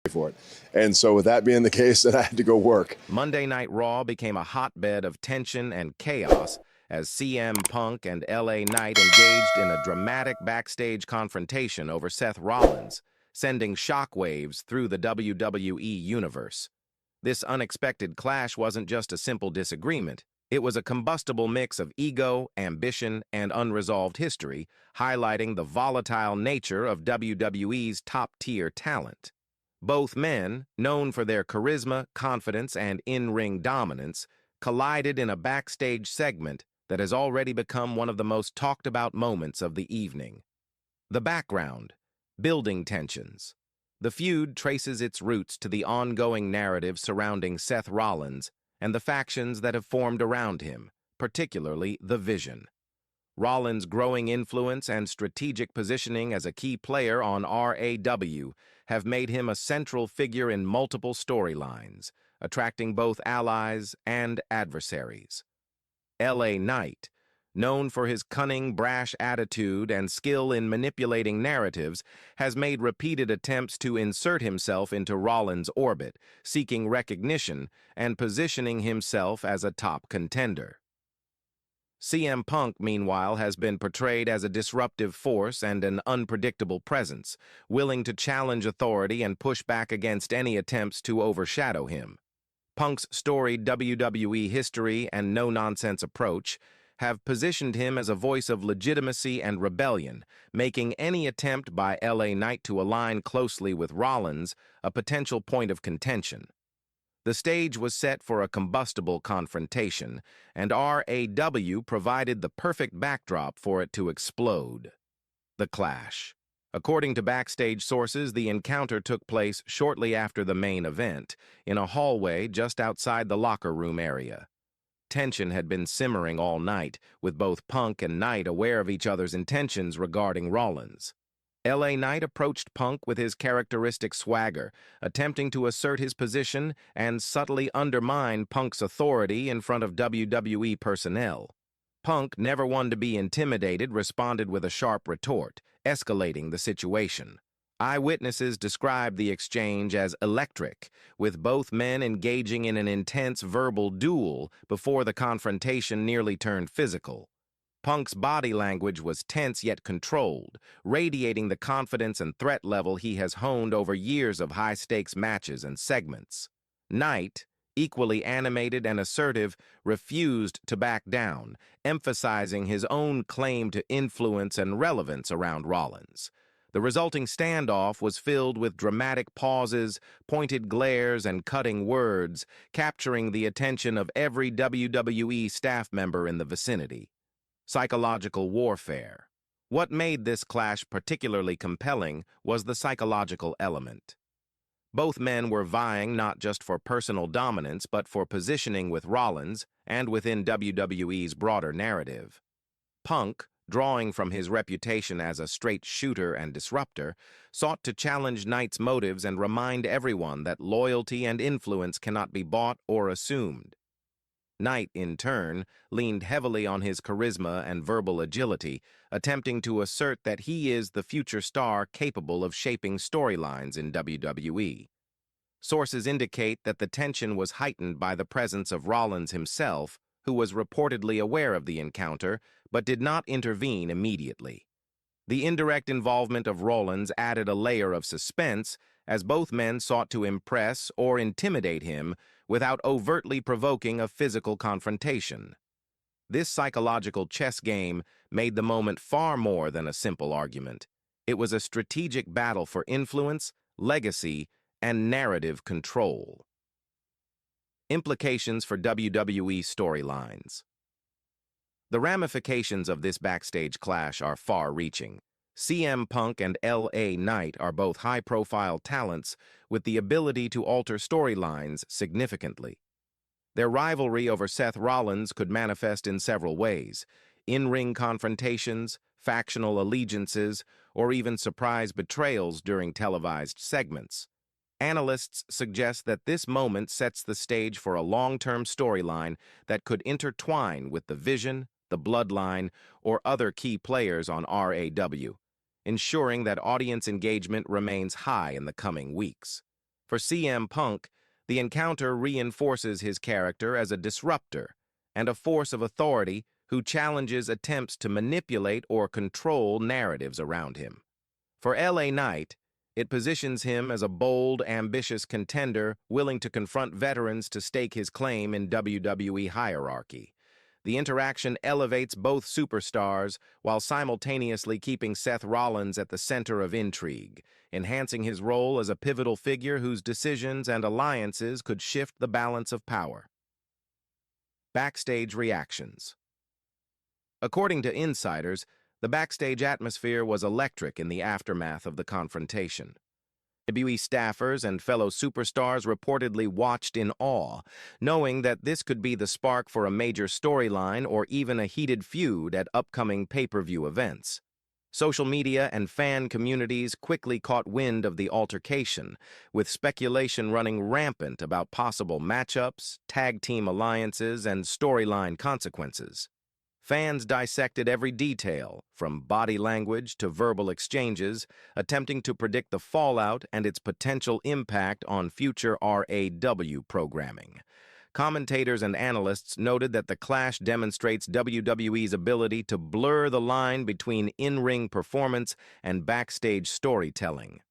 for it. And so with that being the case, then I had to go work. Monday Night Raw became a hotbed of tension and chaos as CM Punk and LA Knight engaged in a dramatic backstage confrontation over Seth Rollins, sending shockwaves through the WWE universe. This unexpected clash wasn't just a simple disagreement. It was a combustible mix of ego, ambition, and unresolved history, highlighting the volatile nature of WWE's top-tier talent. Both men, known for their charisma, confidence, and in-ring dominance, collided in a backstage segment that has already become one of the most talked-about moments of the evening. The background: building tensions. The feud traces its roots to the ongoing narrative surrounding Seth Rollins and the factions that have formed around him, particularly the Vision. Rollins' growing influence and strategic positioning as a key player on RAW have made him a central figure in multiple storylines, attracting both allies and adversaries. LA Knight, known for his cunning, brash attitude and skill in manipulating narratives, has made repeated attempts to insert himself into Rollins' orbit, seeking recognition and positioning himself as a top contender. CM Punk, meanwhile, has been portrayed as a disruptive force and an unpredictable presence, willing to challenge authority and push back against any attempts to overshadow him. Punk's storied WWE history and no-nonsense approach have positioned him as a voice of legitimacy and rebellion, making any attempt by LA Knight to align closely with Rollins a potential point of contention. The stage was set for a combustible confrontation, and RAW provided the perfect backdrop for it to explode. The clash. According to backstage sources, the encounter took place shortly after the main event, in a hallway just outside the locker room area. Tension had been simmering all night, with both Punk and Knight aware of each other's intentions regarding Rollins. LA Knight approached Punk with his characteristic swagger, attempting to assert his position and subtly undermine Punk's authority in front of WWE personnel. Punk, never one to be intimidated, responded with a sharp retort, escalating the situation. Eyewitnesses described the exchange as electric, with both men engaging in an intense verbal duel before the confrontation nearly turned physical. Punk's body language was tense yet controlled, radiating the confidence and threat level he has honed over years of high-stakes matches and segments. Knight, equally animated and assertive, refused to back down, emphasizing his own claim to influence and relevance around Rollins. The resulting standoff was filled with dramatic pauses, pointed glares, and cutting words, capturing the attention of every WWE staff member in the vicinity. Psychological warfare. What made this clash particularly compelling was the psychological element. Both men were vying not just for personal dominance but for positioning with Rollins and within WWE's broader narrative. Punk, drawing from his reputation as a straight shooter and disruptor, sought to challenge Knight's motives and remind everyone that loyalty and influence cannot be bought or assumed. Knight, in turn, leaned heavily on his charisma and verbal agility, attempting to assert that he is the future star capable of shaping storylines in WWE. Sources indicate that the tension was heightened by the presence of Rollins himself, who was reportedly aware of the encounter but did not intervene immediately. The indirect involvement of Rollins added a layer of suspense as both men sought to impress or intimidate him without overtly provoking a physical confrontation. This psychological chess game made the moment far more than a simple argument. It was a strategic battle for influence, legacy, and narrative control. Implications for WWE storylines. The ramifications of this backstage clash are far-reaching. CM Punk and LA Knight are both high-profile talents with the ability to alter storylines significantly. Their rivalry over Seth Rollins could manifest in several ways: in-ring confrontations, factional allegiances, or even surprise betrayals during televised segments. Analysts suggest that this moment sets the stage for a long-term storyline that could intertwine with the Vision, the Bloodline, or other key players on RAW, ensuring that audience engagement remains high in the coming weeks. For CM Punk, the encounter reinforces his character as a disruptor and a force of authority who challenges attempts to manipulate or control narratives around him. For LA Knight, it positions him as a bold, ambitious contender willing to confront veterans to stake his claim in WWE hierarchy. The interaction elevates both superstars while simultaneously keeping Seth Rollins at the center of intrigue, enhancing his role as a pivotal figure whose decisions and alliances could shift the balance of power. Backstage reactions. According to insiders, the backstage atmosphere was electric in the aftermath of the confrontation. WWE staffers and fellow superstars reportedly watched in awe, knowing that this could be the spark for a major storyline or even a heated feud at upcoming pay-per-view events. Social media and fan communities quickly caught wind of the altercation, with speculation running rampant about possible matchups, tag team alliances, and storyline consequences. Fans dissected every detail, from body language to verbal exchanges, attempting to predict the fallout and its potential impact on future RAW programming. Commentators and analysts noted that the clash demonstrates WWE's ability to blur the line between in-ring performance and backstage storytelling.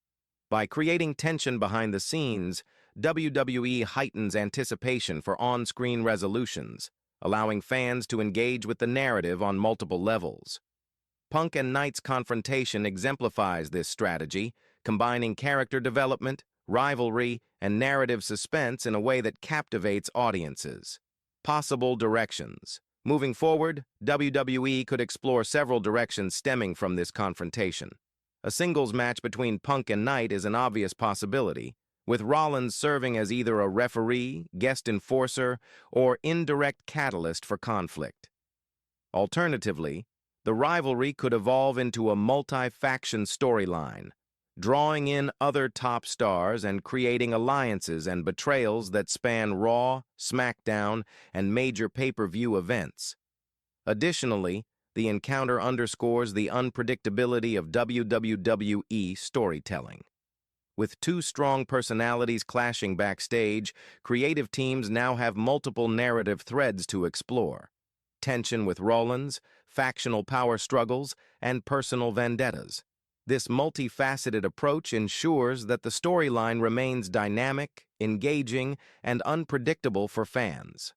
By creating tension behind the scenes, WWE heightens anticipation for on-screen resolutions, allowing fans to engage with the narrative on multiple levels. Punk and Knight's confrontation exemplifies this strategy, combining character development, rivalry, and narrative suspense in a way that captivates audiences. Possible directions. Moving forward, WWE could explore several directions stemming from this confrontation. A singles match between Punk and Knight is an obvious possibility, with Rollins serving as either a referee, guest enforcer, or indirect catalyst for conflict. Alternatively, the rivalry could evolve into a multi-faction storyline, drawing in other top stars and creating alliances and betrayals that span Raw, SmackDown, and major pay-per-view events. Additionally, the encounter underscores the unpredictability of WWE storytelling. With two strong personalities clashing backstage, creative teams now have multiple narrative threads to explore. Tension with Rollins, factional power struggles, and personal vendettas. This multifaceted approach ensures that the storyline remains dynamic, engaging, and unpredictable for fans.